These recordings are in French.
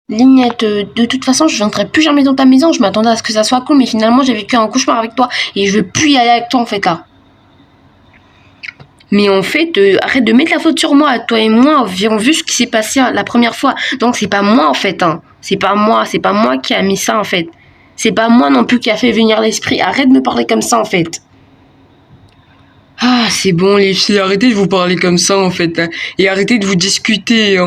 Lignette, de toute façon, je viendrai plus jamais dans ta maison. Je m'attendais à ce que ça soit cool, mais finalement, j'ai vécu un cauchemar avec toi et je veux plus y aller avec toi en fait là. Mais en fait, arrête de mettre la faute sur moi. Toi et moi, avons vu ce qui s'est passé la première fois. Donc c'est pas moi en fait. Hein. C'est pas moi qui a mis ça en fait. C'est pas moi non plus qui a fait venir l'esprit. Arrête de me parler comme ça en fait. Ah, c'est bon les filles, arrêtez de vous parler comme ça en fait, hein, et arrêtez de vous discuter.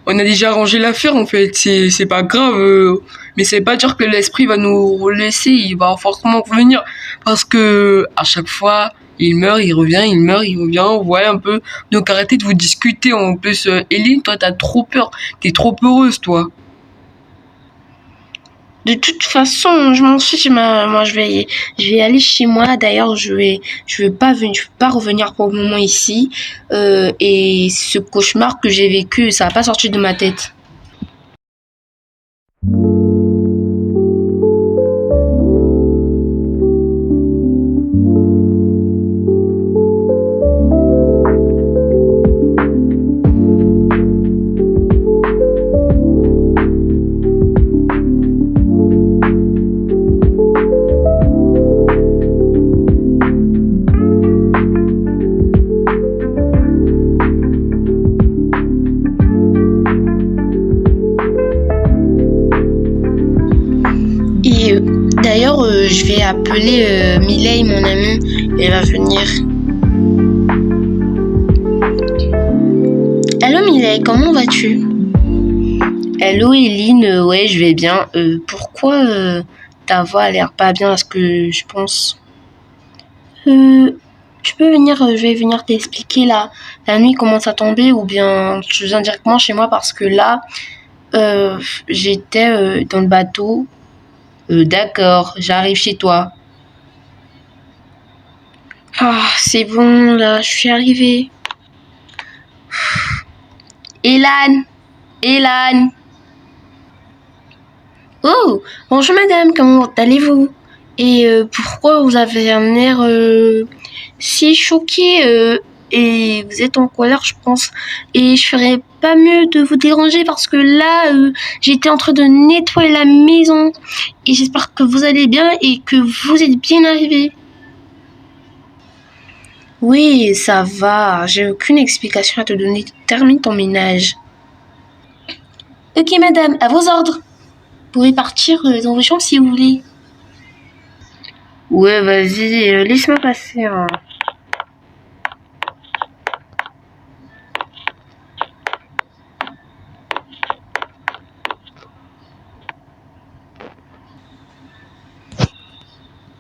On a déjà arrangé l'affaire en fait, c'est pas grave. Mais ça veut pas dire que l'esprit va nous laisser, il va forcément revenir. Parce que à chaque fois, il meurt, il revient, il meurt, il revient, ouais un peu. Donc arrêtez de vous discuter. En plus, Eline, toi t'as trop peur, t'es trop heureuse toi. De toute façon, je m'en fiche. Moi, je vais aller chez moi. D'ailleurs, je veux pas revenir pour le moment ici. Et ce cauchemar que j'ai vécu, ça va pas sortir de ma tête. Et d'ailleurs, je vais appeler Miley, mon amie. Elle va venir. Allô Miley, comment vas-tu? Hello Eline, ouais, je vais bien. Pourquoi ta voix a l'air pas bien à ce que je pense? Euh, Tu peux venir, je vais venir t'expliquer là. La nuit commence à tomber ou bien tu viens directement chez moi parce que là, j'étais dans le bateau. D'accord, j'arrive chez toi. Ah, c'est bon, là, je suis arrivée. Elan, Elan. Oh, bonjour madame, comment allez-vous? Et pourquoi vous avez un air si choqué et vous êtes en colère, je pense. Et je ferais pas mieux de vous déranger parce que là, j'étais en train de nettoyer la maison et j'espère que vous allez bien et que vous êtes bien arrivés. Oui, ça va. J'ai aucune explication à te donner. Termine ton ménage. Ok, madame, à vos ordres. Vous pouvez partir dans vos chambres si vous voulez. Ouais, vas-y, laisse-moi passer. Hein.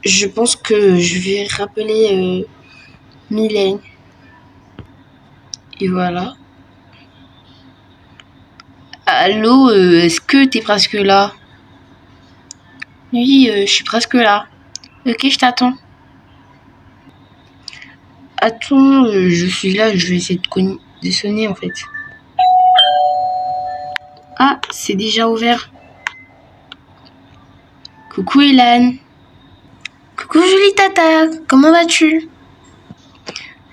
Je pense que je vais rappeler Mylène. Et voilà. Allô, est-ce que t'es presque là? Oui, je suis presque là. Ok, je t'attends. Attends, je suis là, je vais essayer de sonner en fait. Ah, c'est déjà ouvert. Coucou Ilan. Coucou Julie Tata, comment vas-tu?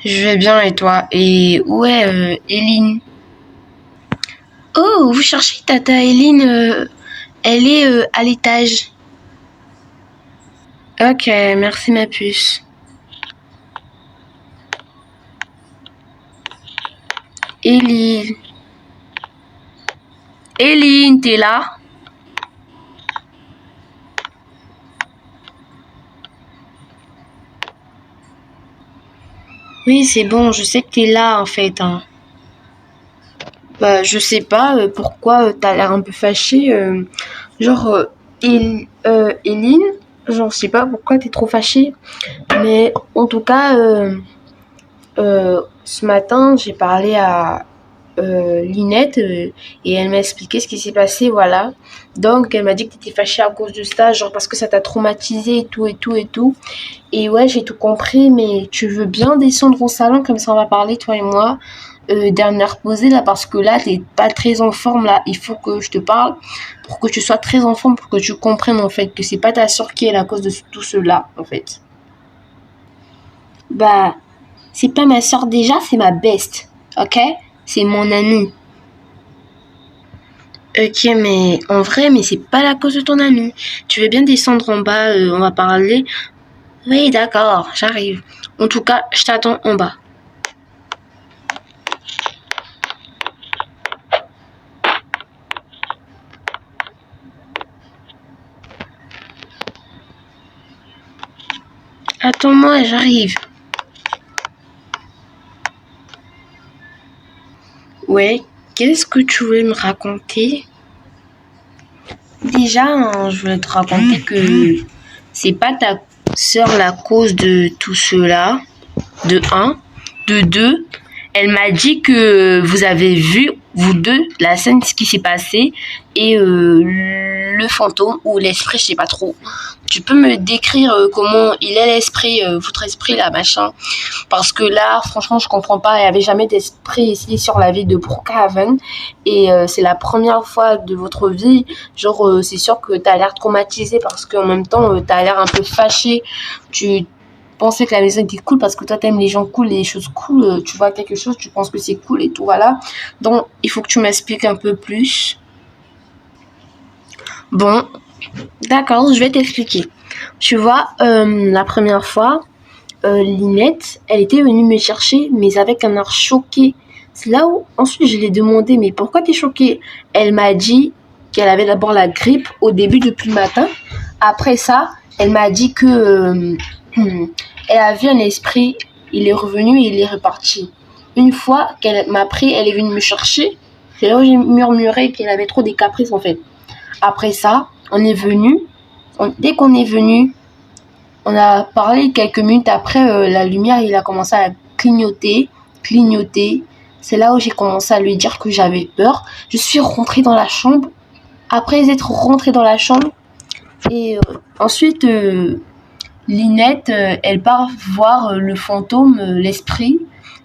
Je vais bien et toi? Et où est Eline? Oh, vous cherchez Tata Eline? Elle est à l'étage. Ok, merci ma puce. Eline. Eline, t'es là? Oui, c'est bon, je sais que t'es là en fait. Hein. Bah, je sais pas pourquoi t'as l'air un peu fâchée. Genre, Eline, genre, je sais pas pourquoi t'es trop fâchée. Mais en tout cas, ce matin, j'ai parlé à Linette et elle m'a expliqué ce qui s'est passé, voilà. Donc, elle m'a dit que t'étais fâchée à cause de ça, genre parce que ça t'a traumatisé et tout et tout et tout. Et ouais, j'ai tout compris, mais tu veux bien descendre au salon, comme ça on va parler, toi et moi, dernière posée là, parce que là, t'es pas très en forme là. Il faut que je te parle pour que tu sois très en forme, pour que tu comprennes en fait que c'est pas ta soeur qui est la cause de tout cela, en fait. Bah, c'est pas ma soeur déjà, c'est ma best, ok? C'est mon amie. Ok, mais en vrai, mais c'est pas la cause de ton ami. Tu veux bien descendre en bas, on va parler. Oui, d'accord, j'arrive. En tout cas, je t'attends en bas. Attends-moi, j'arrive. Ouais, qu'est-ce que tu veux me raconter? Déjà, je voulais te raconter que c'est pas ta sœur la cause de tout cela, de un. De deux, elle m'a dit que vous avez vu, vous deux, la scène, ce qui s'est passé, et le fantôme ou l'esprit, je sais pas trop. Tu peux me décrire comment il est l'esprit, votre esprit là, machin? Parce que là, franchement, je comprends pas. Il n'y avait jamais d'esprit ici sur la ville de Brookhaven. Et c'est la première fois de votre vie. Genre, c'est sûr que tu as l'air traumatisé parce qu'en même temps, tu as l'air un peu fâché. Tu pensais que la maison était cool parce que toi, t'aimes les gens cool, les choses cool. Tu vois quelque chose, tu penses que c'est cool et tout, voilà. Donc, il faut que tu m'expliques un peu plus. Bon, d'accord, je vais t'expliquer. Tu vois, la première fois, Linette, elle était venue me chercher, mais avec un air choqué. C'est là où, ensuite, je lui ai demandé, mais pourquoi t'es choquée? Elle m'a dit qu'elle avait d'abord la grippe au début depuis le matin. Après ça, elle m'a dit que elle a vu un esprit, il est revenu et il est reparti. Une fois qu'elle m'a pris, elle est venue me chercher. C'est là où j'ai murmuré qu'elle avait trop des caprices en fait. Après ça, on est venu. Dès qu'on est venu, on a parlé quelques minutes après, la lumière, il a commencé à clignoter. C'est là où j'ai commencé à lui dire que j'avais peur. Je suis rentrée dans la chambre. Après être rentrée dans la chambre, et ensuite, Linette, elle part voir le fantôme, l'esprit.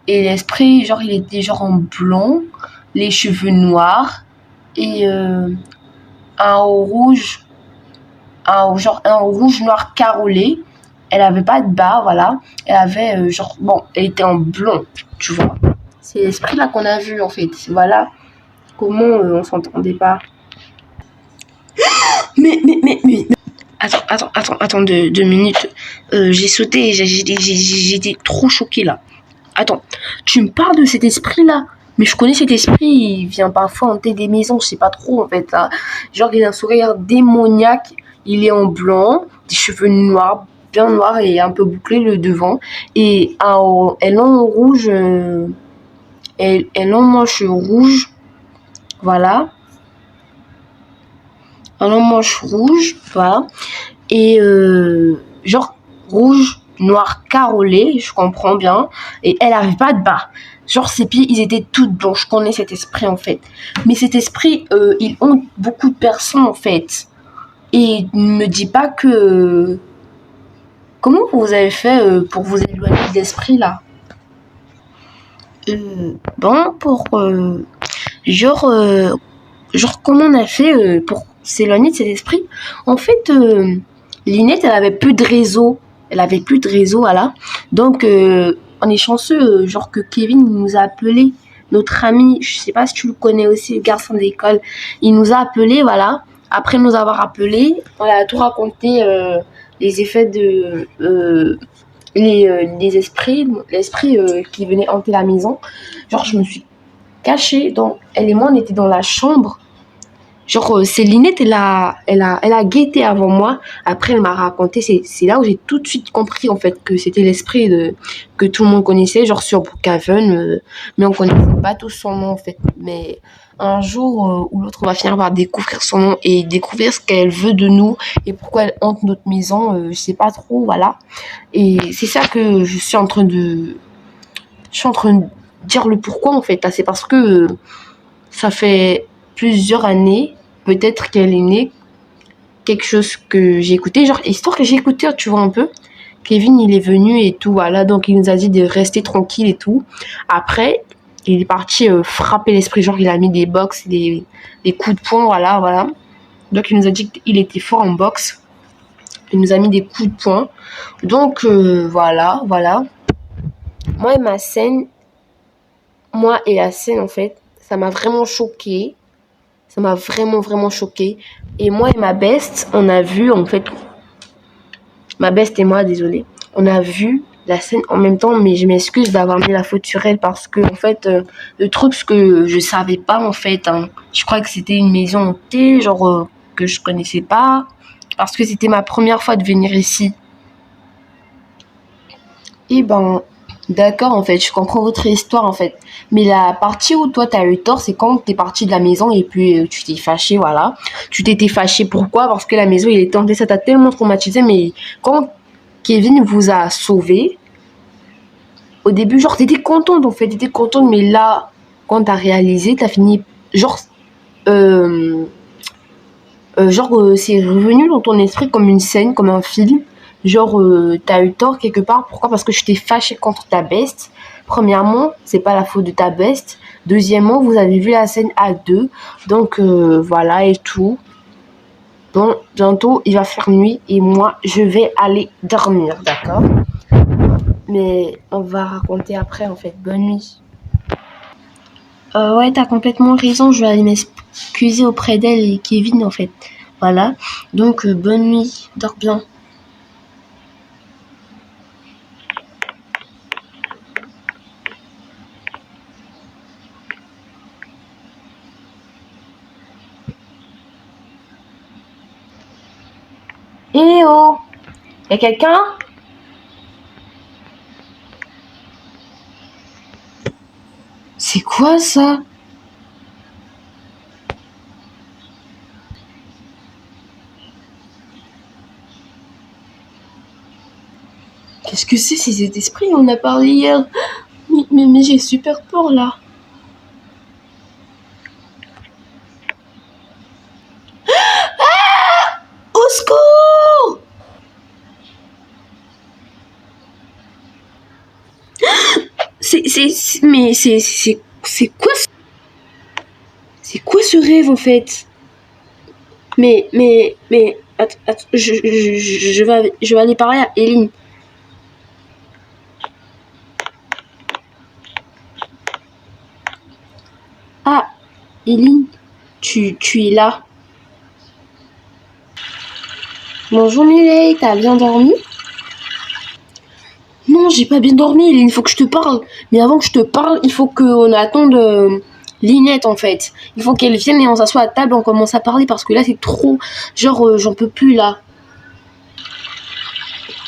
Et l'esprit, genre, il était genre en blond, les cheveux noirs et un rouge, un rouge noir carolé. Elle avait pas de bas, voilà. Elle avait elle était en blond, tu vois. C'est l'esprit là qu'on a vu en fait. Voilà comment on s'entendait pas. Mais. Attends, deux minutes. J'ai sauté, j'étais trop choquée là. Attends, tu me parles de cet esprit là? Mais je connais cet esprit, il vient parfois hanter des maisons, je sais pas trop en fait là. Genre il a un sourire démoniaque, il est en blanc, des cheveux noirs, bien noirs et un peu bouclés le devant. Et elle en rouge, elle en manche rouge, voilà. Elle en manche rouge, voilà. Et genre rouge, noir carolé, je comprends bien. Et elle avait pas de bas. Genre ses pieds, ils étaient tout blancs. Je connais cet esprit en fait. Mais cet esprit, il hante beaucoup de personnes en fait. Et ne me dis pas que... Comment vous avez fait pour vous éloigner de l'esprit là? Bon, pour... genre, comment on a fait pour s'éloigner de cet esprit? En fait, Linette, elle avait plus de réseau. Voilà. Donc, on est chanceux, genre que Kevin nous a appelé, notre ami, je sais pas si tu le connais aussi, le garçon d'école. Il nous a appelé, voilà. Après nous avoir appelé, on a tout raconté, les effets de les esprits, l'esprit qui venait hanter la maison. Genre, je me suis cachée. Donc, elle et moi, on était dans la chambre. Genre, Célinette, elle a guetté avant moi. Après, elle m'a raconté. C'est là où j'ai tout de suite compris, en fait, que c'était l'esprit que tout le monde connaissait, genre sur Brookhaven. Mais on connaissait pas tous son nom, en fait. Mais un jour ou l'autre, on va finir par découvrir son nom et découvrir ce qu'elle veut de nous et pourquoi elle hante notre maison. Je sais pas trop, voilà. Et c'est ça que je suis en train de dire le pourquoi, en fait. C'est parce que ça fait plusieurs années, peut-être qu'elle est née, quelque chose que j'ai écouté, genre histoire que j'ai écouté, tu vois un peu. Kevin, il est venu et tout, voilà, donc il nous a dit de rester tranquille et tout. Après, il est parti frapper l'esprit, genre il a mis des box, des coups de poing, voilà. Donc il nous a dit qu'il était fort en boxe. Il nous a mis des coups de poing. Donc voilà. Moi et la scène, en fait, ça m'a vraiment choquée. Ça m'a vraiment, vraiment choquée. Et moi et ma best, on a vu, en fait, ma best et moi, désolée, on a vu la scène en même temps, mais je m'excuse d'avoir mis la faute sur elle parce que, en fait, le truc, ce que je savais pas, en fait, hein, je crois que c'était une maison hantée, genre, que je connaissais pas, parce que c'était ma première fois de venir ici. Et ben, d'accord, en fait, je comprends votre histoire, en fait. Mais la partie où toi, t'as eu tort, c'est quand t'es parti de la maison et puis tu t'es fâché, voilà. Tu t'étais fâché, pourquoi? Parce que la maison, il était hanté, ça t'a tellement traumatisé, mais quand Kevin vous a sauvé, au début, genre, t'étais contente, en fait, t'étais contente, mais là, quand t'as réalisé, t'as fini, genre, euh, c'est revenu dans ton esprit comme une scène, comme un film. Genre, t'as eu tort quelque part. Pourquoi? Parce que je t'ai fâché contre ta best. Premièrement, c'est pas la faute de ta best. Deuxièmement, vous avez vu la scène à deux. Donc, voilà et tout. Bon, bientôt, il va faire nuit et moi, je vais aller dormir, d'accord? Mais on va raconter après, en fait. Bonne nuit. Ouais, t'as complètement raison. Je vais aller m'excuser auprès d'elle et Kevin, en fait. Voilà. Donc, bonne nuit. Dors bien. Eh oh! Y'a quelqu'un? C'est quoi ça? Qu'est-ce que c'est cet esprit? On a parlé hier. Mais j'ai super peur là. Au secours! C'est quoi c'est quoi ce rêve en fait? Attends, je vais aller parler à Eline. Ah, Eline, tu es là. Bonjour Mireille, t'as bien dormi? Non, j'ai pas bien dormi, Eline, il faut que je te parle. Mais avant que je te parle, il faut qu'on attende Linette en fait. Il faut qu'elle vienne et on s'assoit à table, on commence à parler parce que là c'est trop... Genre, j'en peux plus là.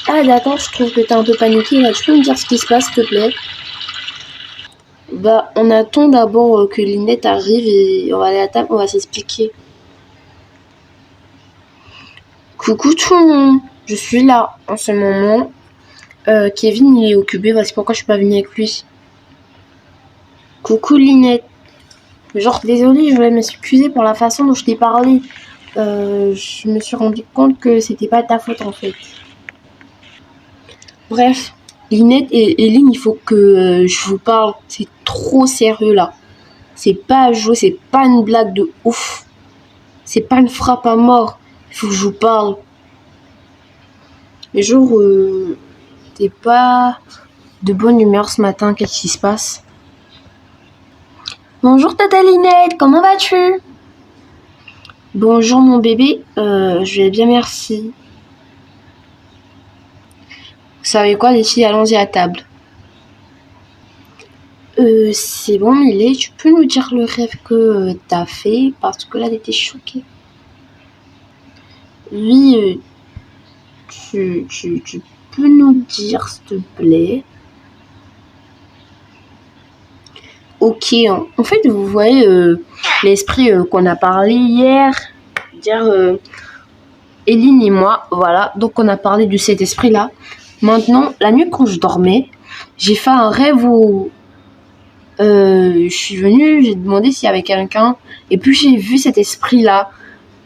Ah d'accord, je trouve que t'es un peu paniqué là. Tu peux me dire ce qui se passe s'il te plaît? Bah, on attend d'abord que Linette arrive et on va aller à table, on va s'expliquer. Coucou tout le monde, je suis là en ce moment. Kevin il est occupé, voici pourquoi je suis pas venue avec lui. Coucou Linette. Genre désolée, je voulais m'excuser pour la façon dont je t'ai parlé. Je me suis rendu compte que c'était pas ta faute en fait. Bref, Linette et Eline, il faut que je vous parle. C'est trop sérieux là. C'est pas à jouer, c'est pas une blague de ouf. C'est pas une frappe à mort. Il faut que je vous parle. Mais genre, t'es pas de bonne humeur ce matin, qu'est-ce qui se passe? Bonjour Tata Linette, comment vas-tu? Bonjour mon bébé, je vais bien merci. Vous savez quoi les filles, allons-y à table. C'est bon Millet, tu peux nous dire le rêve que t'as fait parce que là t'étais choquée. Oui, tu peux nous dire s'il te plaît. Ok, en fait vous voyez l'esprit qu'on a parlé hier, dire Eline et moi, voilà, donc on a parlé de cet esprit là. Maintenant, la nuit quand je dormais, j'ai fait un rêve où je suis venue, j'ai demandé s'il y avait quelqu'un, et puis j'ai vu cet esprit-là.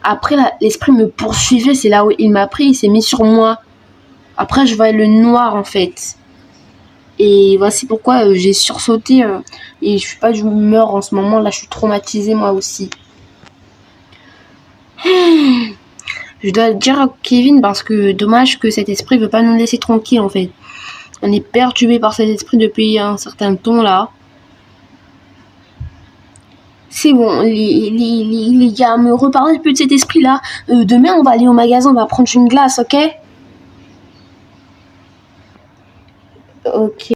Après, l'esprit me poursuivait, c'est là où il m'a pris, il s'est mis sur moi. Après, je voyais le noir, en fait. Et voici pourquoi j'ai sursauté, et je suis pas d'humeur en ce moment, là, je suis traumatisée, moi aussi. Je dois le dire à Kevin, parce que dommage que cet esprit veut pas nous laisser tranquille, en fait. On est perturbé par cet esprit depuis un certain temps, là. C'est bon, les gars, me reparlez un peu de cet esprit-là. Demain, on va aller au magasin, on va prendre une glace, ok? Ok.